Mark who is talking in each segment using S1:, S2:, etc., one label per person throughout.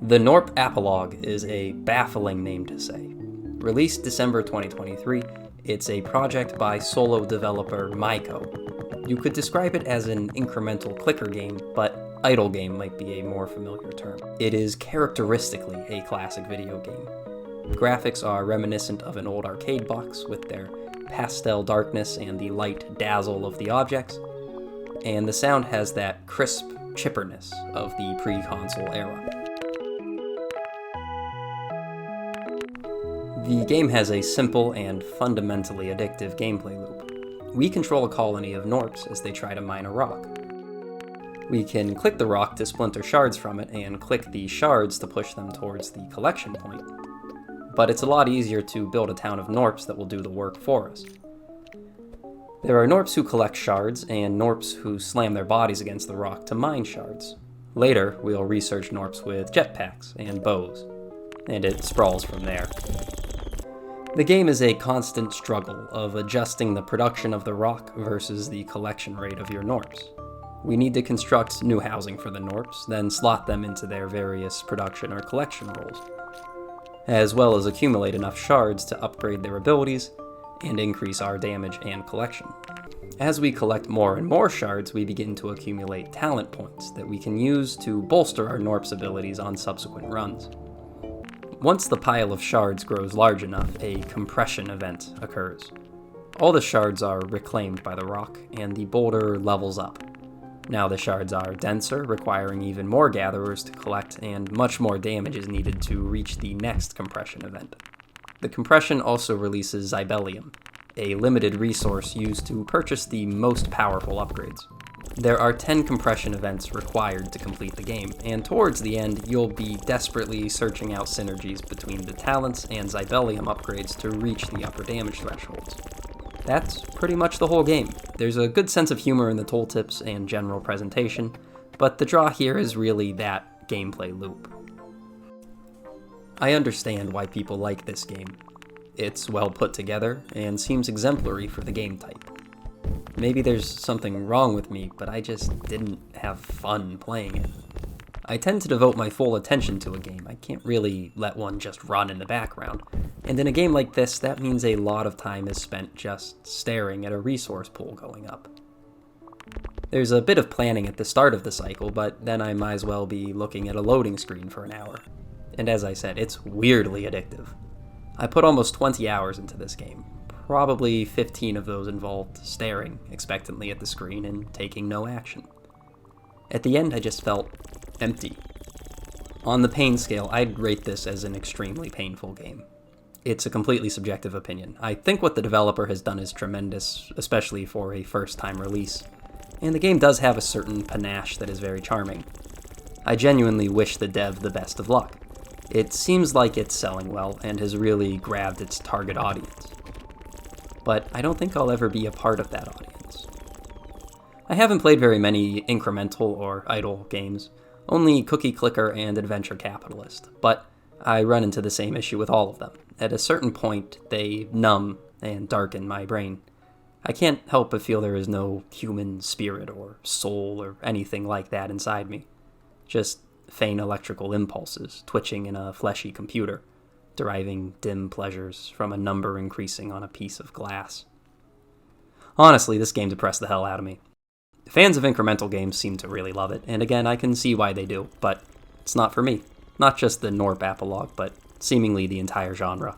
S1: The Gnorp Apologue is a baffling name to say. Released December 2023, it's a project by solo developer Myco. You could describe it as an incremental clicker game, but idle game might be a more familiar term. It is characteristically a classic video game. Graphics are reminiscent of an old arcade box with their pastel darkness and the light dazzle of the objects, and the sound has that crisp chipperness of the pre-console era. The game has a simple and fundamentally addictive gameplay loop. We control a colony of Gnorps as they try to mine a rock. We can click the rock to splinter shards from it, and click the shards to push them towards the collection point. But it's a lot easier to build a town of Gnorps that will do the work for us. There are Gnorps who collect shards, and Gnorps who slam their bodies against the rock to mine shards. Later, we'll research Gnorps with jetpacks and bows, and it sprawls from there. The game is a constant struggle of adjusting the production of the rock versus the collection rate of your Gnorps. We need to construct new housing for the Gnorps, then slot them into their various production or collection roles, as well as accumulate enough shards to upgrade their abilities and increase our damage and collection. As we collect more and more shards, we begin to accumulate talent points that we can use to bolster our Gnorp's abilities on subsequent runs. Once the pile of shards grows large enough, a compression event occurs. All the shards are reclaimed by the rock, and the boulder levels up. Now the shards are denser, requiring even more gatherers to collect, and much more damage is needed to reach the next compression event. The compression also releases Zybellium, a limited resource used to purchase the most powerful upgrades. There are 10 compression events required to complete the game, and towards the end, you'll be desperately searching out synergies between the talents and Zybellium upgrades to reach the upper damage thresholds. That's pretty much the whole game. There's a good sense of humor in the tooltips and general presentation, but the draw here is really that gameplay loop. I understand why people like this game. It's well put together and seems exemplary for the game type. Maybe there's something wrong with me, but I just didn't have fun playing it. I tend to devote my full attention to a game. I can't really let one just run in the background. And in a game like this, that means a lot of time is spent just staring at a resource pool going up. There's a bit of planning at the start of the cycle, but then I might as well be looking at a loading screen for an hour. And as I said, it's weirdly addictive. I put almost 20 hours into this game. Probably 15 of those involved staring expectantly at the screen and taking no action. At the end, I just felt empty. On the pain scale, I'd rate this as an extremely painful game. It's a completely subjective opinion. I think what the developer has done is tremendous, especially for a first-time release, and the game does have a certain panache that is very charming. I genuinely wish the dev the best of luck. It seems like it's selling well and has really grabbed its target audience. But I don't think I'll ever be a part of that audience. I haven't played very many incremental or idle games, only Cookie Clicker and Adventure Capitalist, but I run into the same issue with all of them. At a certain point, they numb and darken my brain. I can't help but feel there is no human spirit or soul or anything like that inside me. Just faint electrical impulses twitching in a fleshy computer, deriving dim pleasures from a number increasing on a piece of glass. Honestly, this game depressed the hell out of me. Fans of incremental games seem to really love it, and again, I can see why they do, but it's not for me. Not just the Gnorp Apologue, but seemingly the entire genre.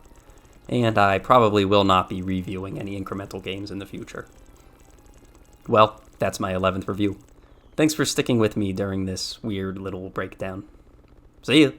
S1: And I probably will not be reviewing any incremental games in the future. Well, that's my 11th review. Thanks for sticking with me during this weird little breakdown. See ya!